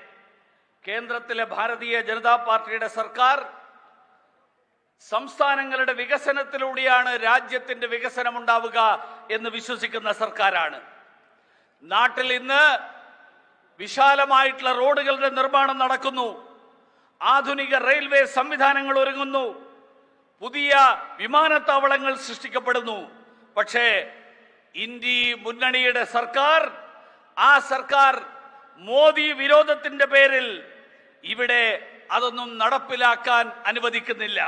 കേന്ദ്രത്തിലെ ഭാരതീയ ജനതാ പാർട്ടിയുടെ സർക്കാർ സംസ്ഥാനങ്ങളുടെ വികസനത്തിലൂടെയാണ് രാജ്യത്തിന്റെ വികസനം ഉണ്ടാവുക എന്ന് വിശ്വസിക്കുന്ന സർക്കാരാണ്. നാട്ടിൽ ഇന്ന് വിശാലമായിട്ടുള്ള റോഡുകളുടെ നിർമ്മാണം നടക്കുന്നു, ആധുനിക റെയിൽവേ സംവിധാനങ്ങൾ ഒരുങ്ങുന്നു, പുതിയ വിമാനത്താവളങ്ങൾ സൃഷ്ടിക്കപ്പെടുന്നു. പക്ഷേ ഇന്ത്യ മുന്നണിയുടെ സർക്കാർ, ആ സർക്കാർ മോദി വിരോധത്തിന്റെ പേരിൽ ഇവിടെ അതൊന്നും നടപ്പിലാക്കാൻ അനുവദിക്കുന്നില്ല.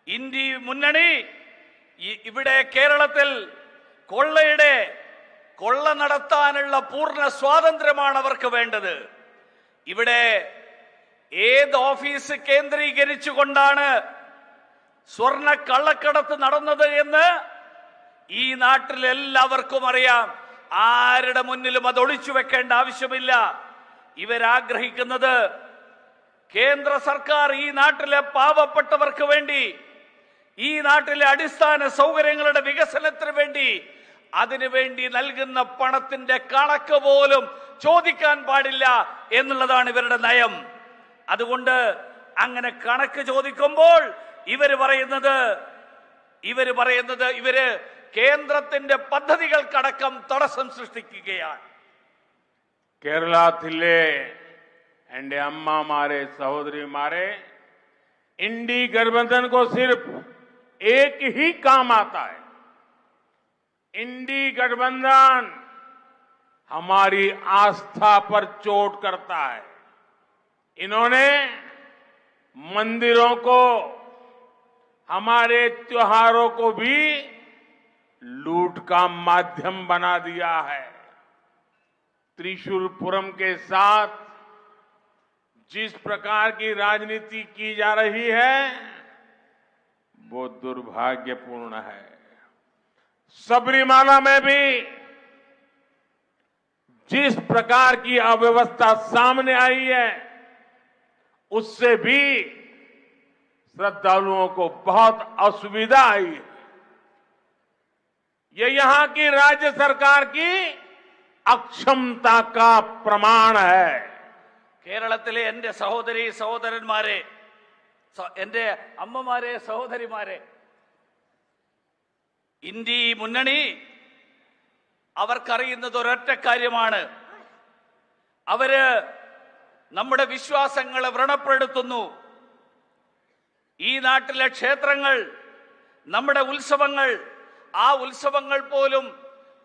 ഇന്ത്യ മുന്നണി ഇവിടെ കേരളത്തിൽ കൊള്ള നടത്താനുള്ള പൂർണ്ണ സ്വാതന്ത്ര്യമാണ് അവർക്ക് വേണ്ടത്. ഇവിടെ ഏത് ഓഫീസ് കേന്ദ്രീകരിച്ചുകൊണ്ടാണ് സ്വർണ്ണ കള്ളക്കടത്ത് നടന്നത് എന്ന് ഈ നാട്ടിൽ എല്ലാവർക്കും അറിയാം. ആരുടെ മുന്നിലും അത് ഒളിച്ചു വെക്കേണ്ട ആവശ്യമില്ല. ഇവരാഗ്രഹിക്കുന്നത് കേന്ദ്ര സർക്കാർ ഈ നാട്ടിലെ പാവപ്പെട്ടവർക്ക് വേണ്ടി, ഈ നാട്ടിലെ അടിസ്ഥാന സൗകര്യങ്ങളുടെ വികസനത്തിന് വേണ്ടി, അതിനുവേണ്ടി നൽകുന്ന പണത്തിന്റെ കണക്ക് പോലും ചോദിക്കാൻ പാടില്ല എന്നുള്ളതാണ് ഇവരുടെ നയം. അതുകൊണ്ട് അങ്ങനെ കണക്ക് ചോദിക്കുമ്പോൾ ഇവര് പറയുന്നത് കേന്ദ്രത്തിന്റെ പദ്ധതികൾക്കടക്കം തടസ്സം സൃഷ്ടിക്കുകയാണ്. കേരളത്തിലെ എന്റെ അമ്മമാരെ, സഹോദരിമാരെ, इंडी गठबंधन को सिर्फ एक ही काम आता है। इंडी गठबंधन हमारी आस्था पर चोट करता है। इन्होंने मंदिरों को, हमारे त्योहारों को भी लूट का माध्यम बना दिया है। त्रिशूलपुरम के साथ जिस प्रकार की राजनीति की जा रही है वो दुर्भाग्यपूर्ण है। सबरीमाला में भी जिस प्रकार की अव्यवस्था सामने आई है उससे भी श्रद्धालुओं को बहुत असुविधा आई है। ये यहां की राज्य सरकार की अक्षमता का प्रमाण है। കേരളത്തിലെ എൻ്റെ സഹോദരി സഹോദരന്മാരെ, എൻ്റെ അമ്മമാരെ, സഹോദരിമാരെ, ഇന്ത്യ മുന്നണി അവർക്കറിയുന്നത് ഒരൊറ്റ കാര്യമാണ്. അവര് നമ്മുടെ വിശ്വാസങ്ങളെ വ്രണപ്പെടുത്തുന്നു. ഈ നാട്ടിലെ ക്ഷേത്രങ്ങൾ, നമ്മുടെ ഉത്സവങ്ങൾ, ആ ഉത്സവങ്ങൾ പോലും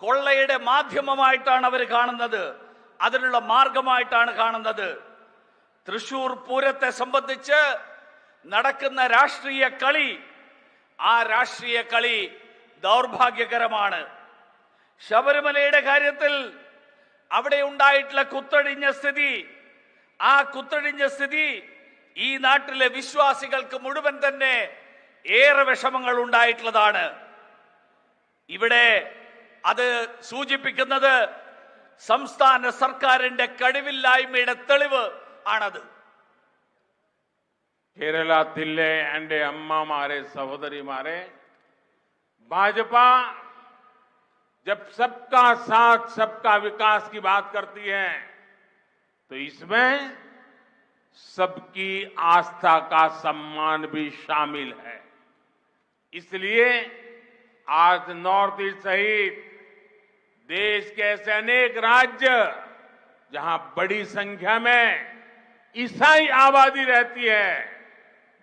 കൊള്ളയുടെ മാധ്യമമായിട്ടാണ് അവർ കാണുന്നത്, അതിനുള്ള മാർഗമായിട്ടാണ് കാണുന്നത്. തൃശൂർ പൂരത്തെ സംബന്ധിച്ച് നടക്കുന്ന രാഷ്ട്രീയ കളി, ആ രാഷ്ട്രീയ കളി ദൗർഭാഗ്യകരമാണ്. ശബരിമലയുടെ കാര്യത്തിൽ അവിടെ ഉണ്ടായിട്ടുള്ള കുത്തഴിഞ്ഞ സ്ഥിതി, ആ കുത്തഴിഞ്ഞ സ്ഥിതി ഈ നാട്ടിലെ വിശ്വാസികൾക്ക് മുഴുവൻ തന്നെ ഏറെ വിഷമങ്ങൾ ഉണ്ടായിട്ടുള്ളതാണ്. ഇവിടെ അത് സൂചിപ്പിക്കുന്നത് സംസ്ഥാന സർക്കാരിന്റെ കഴിവില്ലായ്മയുടെ തെളിവ് ആണത്. केरला तिल्ले एंडे अम्मा मारे सहोदरी मारे भाजपा जब सबका साथ सबका विकास की बात करती है तो इसमें सबकी आस्था का सम्मान भी शामिल है. इसलिए आज नॉर्थ ईस्ट सहित देश के ऐसे अनेक राज्य जहां बड़ी संख्या में ईसाई आबादी रहती है,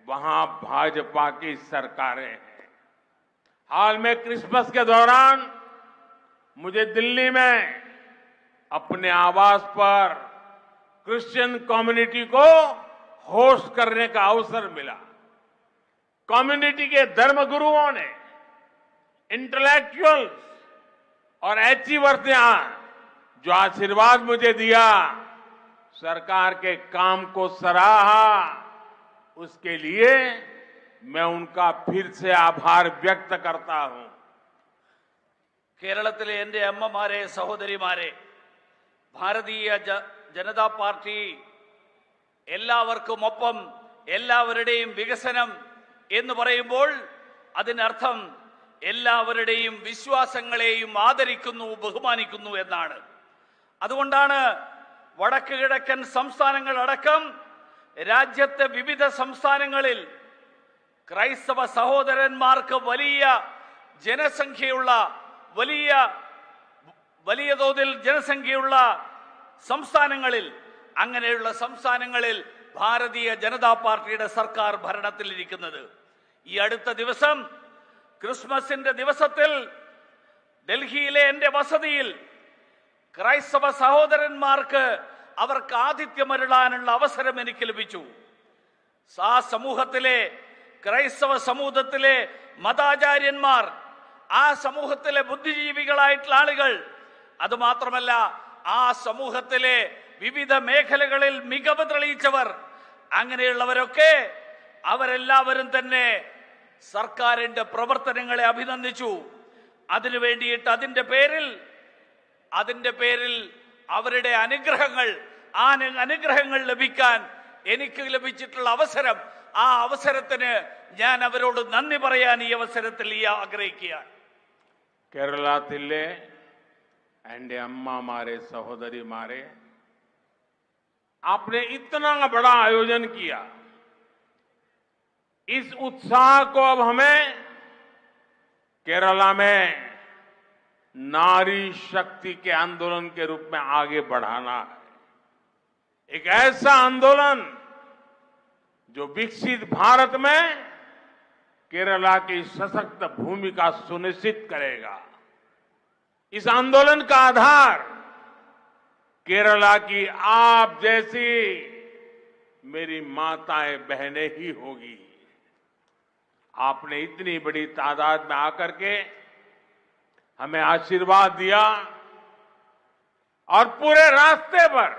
वहां भाजपा की सरकारें हैं. हाल में क्रिसमस के दौरान मुझे दिल्ली में अपने आवास पर क्रिश्चियन कम्युनिटी को होस्ट करने का अवसर मिला. कम्युनिटी के धर्मगुरुओं ने, इंटेलेक्चुअल्स और अचीवर्स ने जो आशीर्वाद मुझे दिया, सरकार के काम को सराहा, उसके लिए मैं उनका फिर से आभार व्यक्त करता हूं. കേരളത്തിലെ എൻ്റെ അമ്മമാരെ, സഹോദരിമാരെ, ഭാരതീയ ജനതാ പാർട്ടി എല്ലാവർക്കുമൊപ്പം എല്ലാവരുടെയും വികസനം എന്ന് പറയുമ്പോൾ അതിനർത്ഥം എല്ലാവരുടെയും വിശ്വാസങ്ങളെയും ആദരിക്കുന്നു, ബഹുമാനിക്കുന്നു എന്നാണ്. അതുകൊണ്ടാണ് വടക്ക് കിഴക്കൻ സംസ്ഥാനങ്ങളടക്കം രാജ്യത്തെ വിവിധ സംസ്ഥാനങ്ങളിൽ ക്രൈസ്തവ സഹോദരന്മാർക്ക് വലിയ ജനസംഖ്യയുള്ള, വലിയ തോതിൽ ജനസംഖ്യയുള്ള സംസ്ഥാനങ്ങളിൽ, അങ്ങനെയുള്ള സംസ്ഥാനങ്ങളിൽ ഭാരതീയ ജനതാ പാർട്ടിയുടെ സർക്കാർ ഭരണത്തിലിരിക്കുന്നത്. ഈ അടുത്ത ദിവസം ക്രിസ്മസിന്റെ ദിവസത്തിൽ ഡൽഹിയിലെ എൻ്റെ വസതിയിൽ ക്രൈസ്തവ സഹോദരന്മാർക്ക് അവർക്ക് ആതിഥ്യമരുളാനുള്ള അവസരം എനിക്ക് ലഭിച്ചു. ആ സമൂഹത്തിലെ, ക്രൈസ്തവ സമൂഹത്തിലെ മതാചാര്യന്മാർ, ആ സമൂഹത്തിലെ ബുദ്ധിജീവികളായിട്ടുള്ള ആളുകൾ, അതുമാത്രമല്ല ആ സമൂഹത്തിലെ വിവിധ മേഖലകളിൽ മികവ് തെളിയിച്ചവർ, അങ്ങനെയുള്ളവരൊക്കെ അവരെല്ലാവരും തന്നെ സർക്കാരിന്റെ പ്രവർത്തനങ്ങളെ അഭിനന്ദിച്ചു. അതിനു വേണ്ടിയിട്ട് അതിന്റെ പേരിൽ അവരുടെ അനുഗ്രഹങ്ങൾ, ആ അനുഗ്രഹങ്ങൾ ലഭിക്കാൻ എനിക്ക് ലഭിച്ചിട്ടുള്ള അവസരം, ആ അവസരത്തിന് ഞാൻ അവരോട് നന്ദി പറയാൻ ഈ അവസരത്തിൽ ആഗ്രഹിക്കുകയാണ്. केरला तिल्ले एंडे अम्मा मारे सहोदरी मारे, आपने इतना बड़ा आयोजन किया. इस उत्साह को अब हमें केरला में नारी शक्ति के आंदोलन के रूप में आगे बढ़ाना है. एक ऐसा आंदोलन जो विकसित भारत में केरला की सशक्त भूमिका सुनिश्चित करेगा. इस आंदोलन का आधार केरला की आप जैसी मेरी माताएं बहनें ही होगी. आपने इतनी बड़ी तादाद में आकर के हमें आशीर्वाद दिया और पूरे रास्ते पर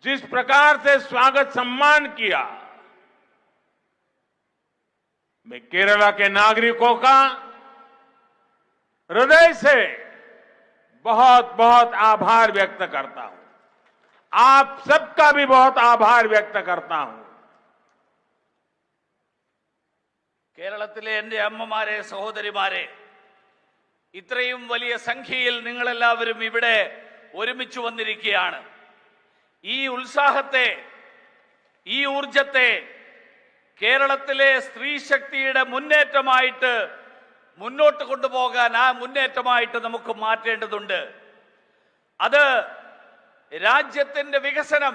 जिस प्रकार से स्वागत सम्मान किया, मैं केरला के नागरिकों का हृदय से बहुत बहुत आभार व्यक्त करता हूं. आप सबका भी बहुत आभार व्यक्त करता हूं. കേരളത്തിലെ എൻ്റെ അമ്മമാരെ, സഹോദരിമാരെ, ഇത്രയും വലിയ സംഖ്യയിൽ നിങ്ങളെല്ലാവരും ഇവിടെ ഒരുമിച്ച് വന്നിരിക്കുകയാണ്. ഈ ഉത്സാഹത്തെ, ഈ ഊർജത്തെ കേരളത്തിലെ സ്ത്രീ ശക്തിയുടെ മുന്നേറ്റമായിട്ട് മുന്നോട്ട് കൊണ്ടുപോകാൻ, ആ മുന്നേറ്റമായിട്ട് നമുക്ക് മാറ്റേണ്ടതുണ്ട്. അത് രാജ്യത്തിന്റെ വികസനം,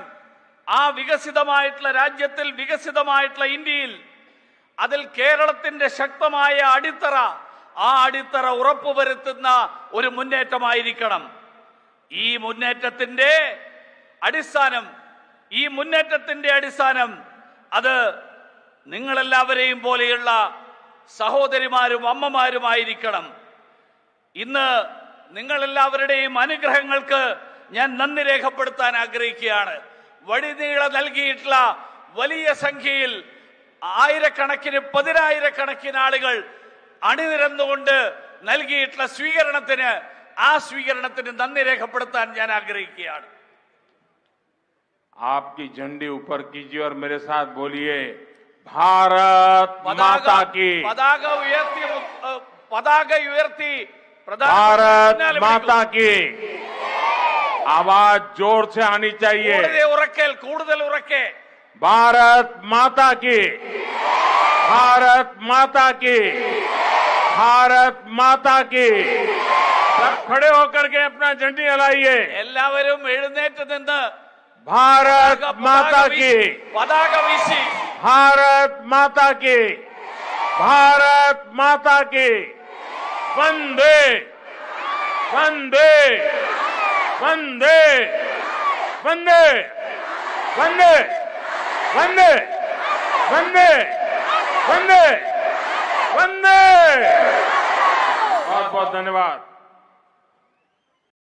ആ വികസിതമായിട്ടുള്ള രാജ്യത്തിൽ, വികസിതമായിട്ടുള്ള ഇന്ത്യയിൽ, അതിൽ കേരളത്തിന്റെ ശക്തമായ അടിത്തറ, ആ അടിത്തറ ഉറപ്പുവരുത്തുന്ന ഒരു മുന്നേറ്റമായിരിക്കണം. ഈ മുന്നേറ്റത്തിന്റെ അടിസ്ഥാനം അത് നിങ്ങളെല്ലാവരെയും പോലെയുള്ള സഹോദരിമാരും അമ്മമാരുമായിരിക്കണം. ഇന്ന് നിങ്ങളെല്ലാവരുടെയും അനുഗ്രഹങ്ങൾക്ക് ഞാൻ നന്ദി രേഖപ്പെടുത്താൻ ആഗ്രഹിക്കുകയാണ്. വഴിനീളെ നൽകിയിട്ടുള്ള വലിയ സംഖ്യയിൽ ആയിരക്കണക്കിന്, പതിനായിരക്കണക്കിന് ആളുകൾ അണിനിരന്നുകൊണ്ട് നൽകിയിട്ടുള്ള സ്വീകരണത്തിന്, ആ സ്വീകരണത്തിന് നന്ദി രേഖപ്പെടുത്താൻ ഞാൻ ആഗ്രഹിക്കുകയാണ്. आपकी झंडी ऊपर कीजिए और मेरे साथ बोलिए, भारत माता की। പതാക ഉയർത്തി भारत माता की आवाज जोर से आनी चाहिए। കൂടുതൽ ഉറക്കെ भारत माता की, भारत माता की, भारत माता की। सब खड़े होकर के अपना झंडी हिलाइए। എല്ലാവരും എഴുന്നേറ്റ് നിന്ന് भारत माता की, പതാക വീശി भारत माता की, भारत माता की। वंदे वंदे वंदे वंदे वंदे वंदे वंदे वंदे वंदे। बहुत बहुत धन्यवाद।